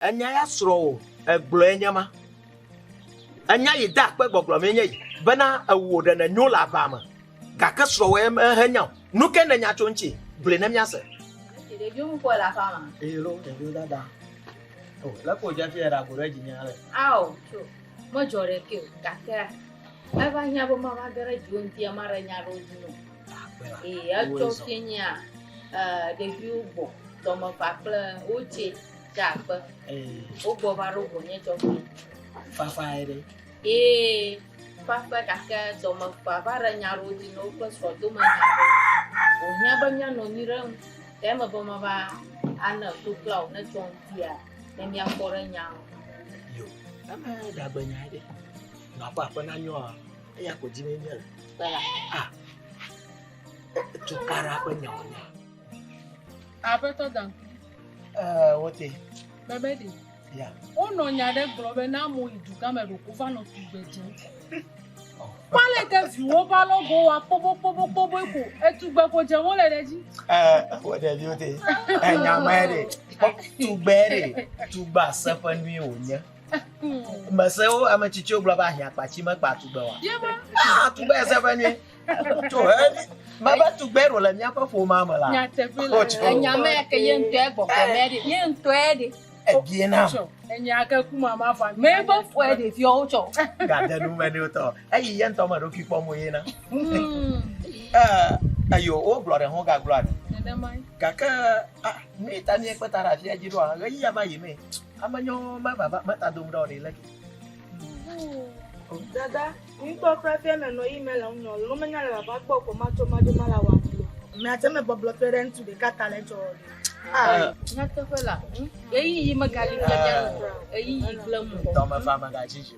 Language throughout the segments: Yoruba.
anya ya sro eglo enyama anya yi da pe gboglo me nya yi bana awo da na nyola ba ma ga ka sro we hanya nu ke na nya chonchi ble na mya se de bi mu ko la fa ma lo de bi da oh la ko ja fi ra ko re ji nya le ao cho mo jore ke ga ka aba nya bo ma ga re ju nti amara nya ro ju no a cho kenya de bi ugbo to mo pa ple uche ja pa ugbo ba ro go nye cho fa ere fa ga ka to mo pa ba ra nya ro ju no ko so do ma nya ro o nya ba nya no ni re te mo bo ma ba ana tu klau na chong tia ne nya ko re nya yo ama da ba nya de na pa na nyo ya ko ji me nya tu kara pa nya nya abeto dan wote bebedi ya ono nyade globe na mo iduka me ro ko fa no tugbeje pale ke fi wo ba logo wa popo ko etugbe ko je mo le deji wo de bi wote enya mere tugbere tugba safa nwi onya maseo amachichi oglo ba ahia pachi ma pa tugba wa tugba safa nwi to baba tugbero la nya pa fo mama la nya te fi la enya me ke yen to e gbogbo me de yen to e de bien na enya ka ku mama fa me bo fo e de fi o cho ga de nu me de to ayi yen to ma ro ki po mo yin na ayo o glore ho ga glore de mai kaka mi ta ni pe tara fi ajiro a yi ya ba yi me amanyo ma baba ma ta dum do ni la ki Dada, mi to prefer me no email on no. No menya la ba gbo ko ma to ma de mala wa. Me ate me boblo parent to the catalent or. nya te fe la yi ma gali ya ja yi glamu to ma fa ma ga jiju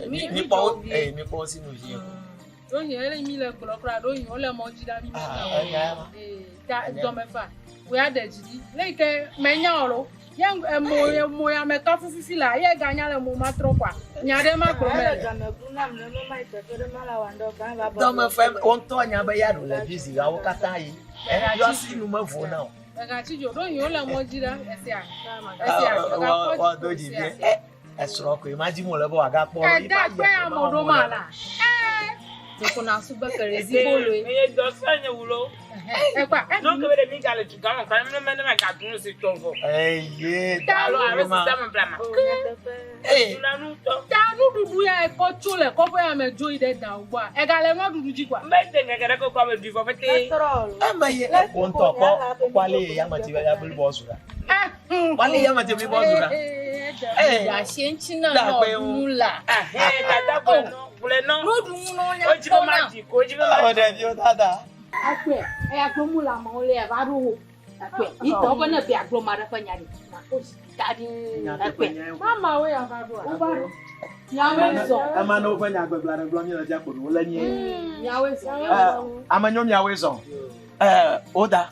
mi po si no ji do yin ele mi le glo kra do yin o le mo ji da mi ta do me fa we ade jidi le ke menya oro yang mo ya me ka fufifi la ye ga nya le mo ma tro kwa nya de ma gro me Ga me bruna me no mai te de mala wa ndo kan ba. to ma fa on to anya ba ya do la busy ga wo kata yi yo si nu ma vo na ga ti jo do yin o le mo ji da ese a wa do ji bi esro ko imagine mo le bo aga po ri ba pe amodo mala ko na su ba kare zi bolo me do sanya wulo no ke be mi gale tu kan kan me na ga tun si tonfo ye alo are system blama ta nu dudu ya ko chule ko bo ya me jo ide da ugba e ga le mo dudu ji kwa me de ngere ko ko be du fo fete ama ye ko nto ko kwale ya ma ti ya bul boss ga kwale ya ma ti bul boss ga ya shenchi na no mula dada ko no bule no no nya o ji ma ji ko ji ma o de bi o dada akwe e agbo mula mo le ba ru akwe ito bo na bi agbo mara fa nya ni na o dadi akwe mama we ya ba do o ba ru nya we so ama no fa nya gbegla na glo mi na ja ko wo la ni nya we so ama nyom ya we so oda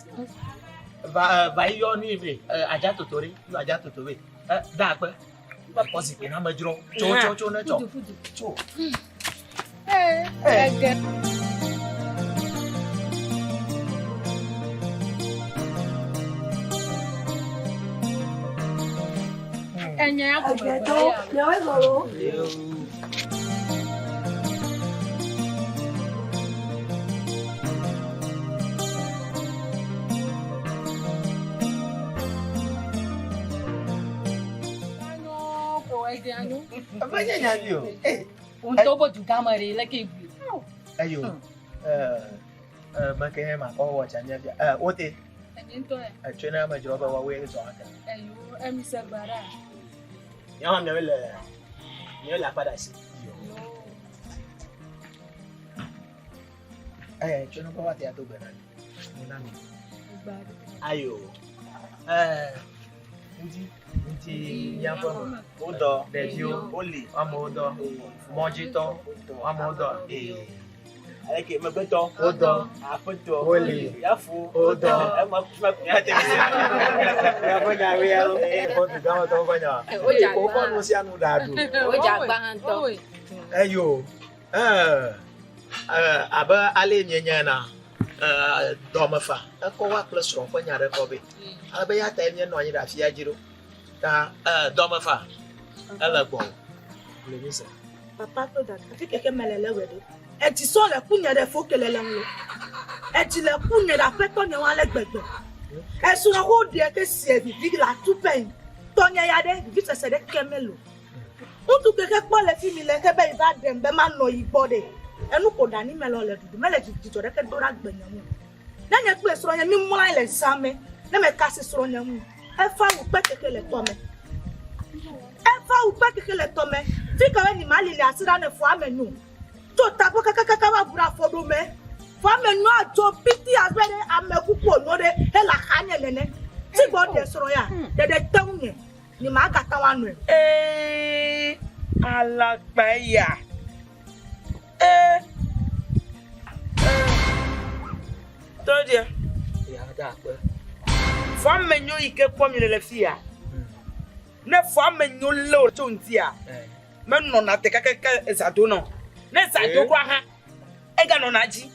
ba yo ni bi aja totori yo aja totori da pe ba positive na majro cho na cho cho enya ya ko be Ya we go. Abanya nya ni o un to bo du gamare la ke bu ayo ma ke ma ko wa cha nya ote enyin to e chena ma jro ba wa we so aka ayo emi se bara ya ma me le ni la padà sí chena ba wa te to be na ni na ni ayo nti nyampo odo devio oli amodo mojito amodo aleke mebeto odo apoto oli yafu odo e ma ya te ya bonya we alo ko ti gawo to bonya ko ko no si anu dadu o ja gba han to ayo aba ale nyenya na do mafa ko wa plus ro ko nya re ko be aba ya ta nye no anyi da fi ajiro Domafa. Elle est bonne. Le mise. Papa to that. Afi keke melele wede. E ti so le kunye de fo kelele nlo. E ti le kunye da pe to ne wan le gbegbe. E su na ho de ke sie bi la tupen. To nya ya de bi se de kemelo. Untu keke po le fi mi le ke be ba dem be ma no igbo de. Enu ko dani melo le dudu mele ti to de ke do ra gbenya mu. Na nya pe so nya mi mo ile same. Na me ka se so nya mu. E fa wo pe keke le to me. Eva ou pas que le tome. Fi ka ni mali le asira ne fo amenu. To tabo kaka wa bura fodo me. Fo amenu ajo piti agbere amekuku onore e la khanye lene. Ti bo de soro ya. De tawun ni ma ka ta wanu. Alagbeya. Todia. Ya da pe. Fo amenu ike kwa mi le fi ya. Ne fo amenyo le o tontia me no na te kaka ezado no ne ezado kwa ha e ga no na ji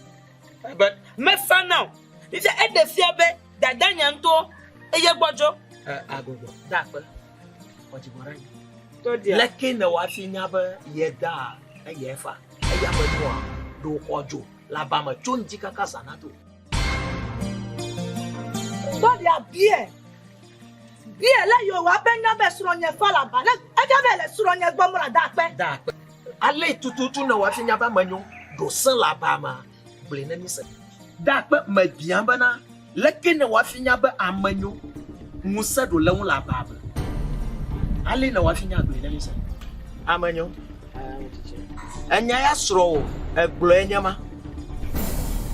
but me fa now if e de fia be dada nyanto e ye gbojo Agogo. Da pe. O ti bora ni. to dia Leke na wa fi nya ba ye da e ye fa. E ya ba no do kojo la ba ma chonji kaka sanato. To dia bien. Bien la yo wa be nya be soro nya fa la ba. E ja be le soro nya gbo mo la da pe. Da pe. Ale tututu na wa fi nya ba manyo do san la ba ma. Ble na mi se. Da pe ma bian ba na. Leke na wa fi nya ba amanyo. Musa do lewon la ba ba. Ale na wa fi nya ble na mi se. Amanyo. Anya ya soro eglo enyama.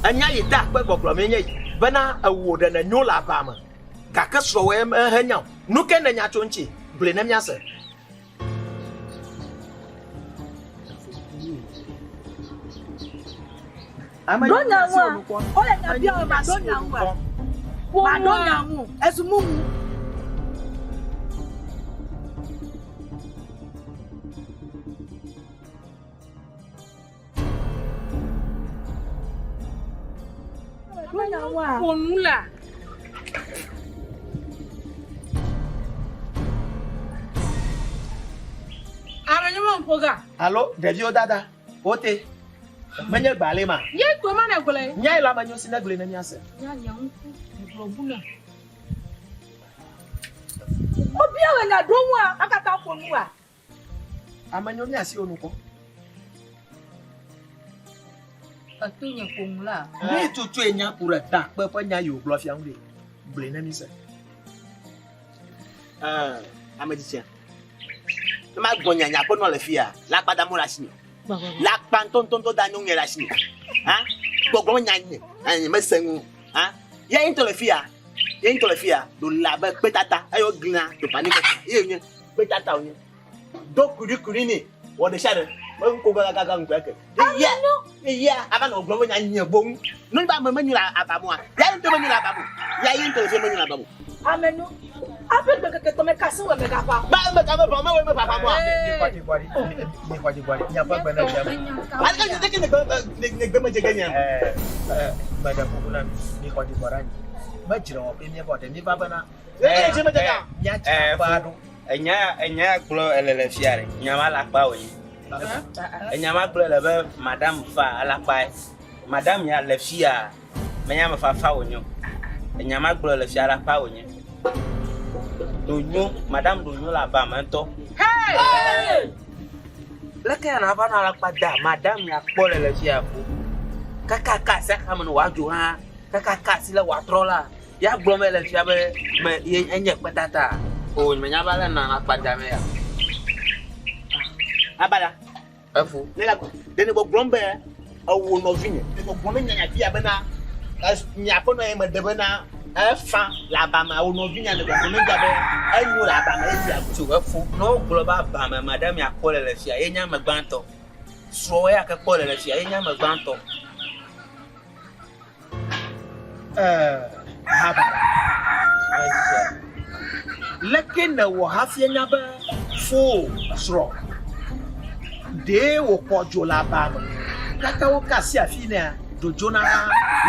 Anya yi da pe gboglo me nya bana awo da na nyo la ba ma. Kaka soro we hanya. Nu ke na nya chonchi ble na mi ase. Donya wa. O le na bia ma donya wa. Ma donya wu. Esumu. Donya wa. Onula. Amenyo mo mpoga. Allo, devio dada. Ote. Menye gbale ma. Ye ko ma na gole. Nya ila manyo sina gle na mi ase. Ya nya nku. Globula. Obi awe na do wa akata ko nu wa. Amanyo mi asi onuko. Atunya kumla. Ni tutu enya kura da pe pe nya yo glo fian we. Ble na mi se. Ameditia. Ma gonya nya ko no le fia. La pada mo la sini. La panton tonto da no ngela sini. Ha? Gbogbo nya ni. Me sengu. Ha? Ya into le fia. Ya into le fia. Do la be petata. Ayo glina do pani ko. Ye nyen petata onye. Do kuri ni. Wo de share. Mo ko ga ngbe ke. Ya. Ya, aba no gbogbo nya nyen bom. No ba me nyula abamu a. Ya into me nyula abamu. Ya into le fia me nyula abamu. Amenu. Ape ke to me kasin we me ga pa. Ba me ka me ba me papa mo. Ni kwa di bari. Nya pa gbana jam. Alika ni teke ne gbema je ganya. Madam Puguna ni kwa di barani. Ma jira o pe mi ba de mi baba na. Je me teka. Nya cha ba do. enya glo elele fiare nyama la pa oyi enya glo le be madam fa ala pa madam ya le fia menya ma fa onyo enya glo le fiara pa onye donyo madam donyo la ba mento hey leke na ba na la pa da madam ya po le fia fu kaka sa kamun waju ha kaka si la watrola ya glo me le fia be me enye patata o menya bala na akpada me ya Abala. afu Ne la de ne bo grombe awu no vinye. Ne bo grombe nya fi abena. As nya po no e me de bena fa la ba ma awu no vinye ne bo grombe jabe anyu la ba ma e fi abu. tu afu no global ba ma madam ya ko le fia enya me gbanto so ya ke ko le fia enya me gbanto Haba. Leke na wo hafia nya ba fo sro. De wo kojo la ba ma. Kaka wo kasi afina do jona.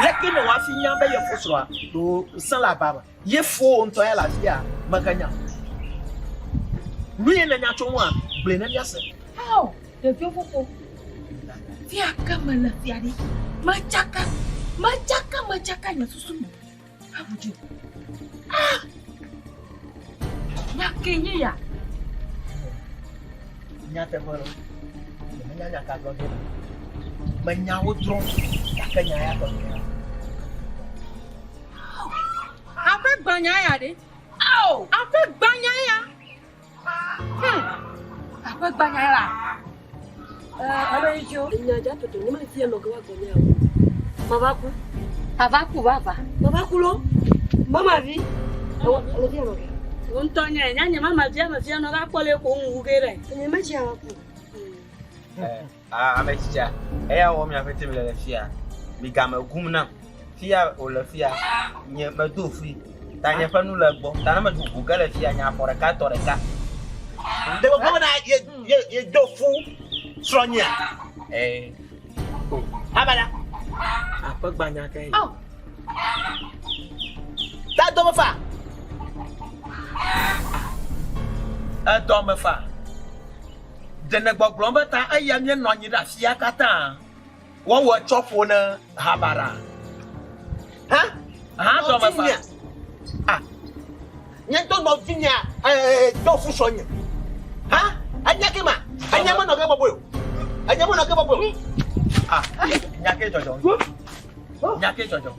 Leke na wa fi nya ba ye fo sro do san la ba ma. Ye fo nto ya la fia maganya. Lui na nya chonwa, ble na dia se. Au, de vieux popo. Fia kama la fia di. Macaka na susu. Abuju. Ah. Nyakenye ya. Nya te boro. Nya ka go de. Manya wo tron. Ya ka nya ya ko. Ape gbanya ya de. Au. Ape gbanya ya. Apa gbanya la? Abenjo. Nyaja toto ni mali no kwa gonya. Mabaku. Avaku baba. Mabaku lo. Mama vi. Lo dia no. Untonya nyanya mama vya mafia no ga pole ko ngugere. Ni maji ya waku. Amechicha. Eya wo mi afete mi le fia. Mi ga ma gum na. Fia o le fia. Nye ma do free. Ta nye fa nu le gbo. Ta na ma du ku ga le fia nya for ka to re ka. De ko na ye do fu. Sronya. Abala. Apa gbanya kai. Au. Ta do fa. A do me fa. Dene gbogblom be ta aya mi no anyi da fia kata. Wo wo chopo na habara. Ha? Ha do me fa. Ah. Nye to no vinya do fu sronya. Ha? Anya ke ma. Anya mo no ke bobo. Anya mo no ke bobo. Ah, nya ke jojo. Nya ke jojo.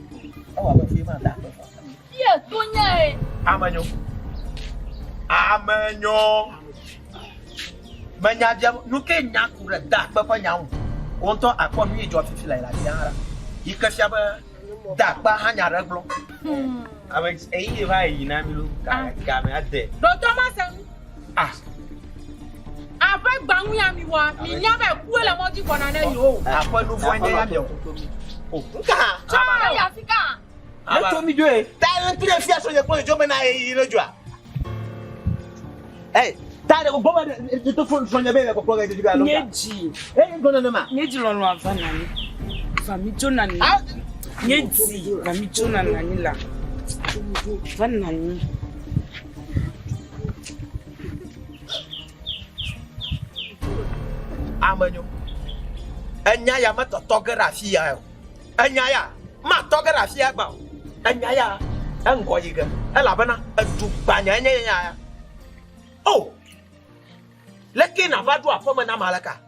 O wa fi ma da. Ye tonya e. Amanyo. Amanyo. Manya dia nuke nya kure da pa pa nya. Wonto akonu ijo fifi la ila biara. Ikafia ba da pa hanya reglo. Alex eyi ba yi na mi lu ka me ade. Do Thomas Ah. Ape gbanwu ya mi wa mi nya be ku ele moji kona na yo. APENUVOR nya ya mi o. Oh, nka. Cha ya fika. Le to mi jo e. Ta en pile fia so ye ko jo me na yi lojo a. Eh, ta de go ba de to fon nya be ko ga de ga lo. Nyeji. Eh, ngona na ma. Nyeji lo lo afana ni. Fami jona ni. Nyeji, fami jona ni la. Fana ni. Amanyo. Enya ya ma totography ya. Enya ya ma totography ya ba. Enya ya engo yiga. Ela bana adu gbanya enya ya. Oh. Leki na vadu afoma na malaka.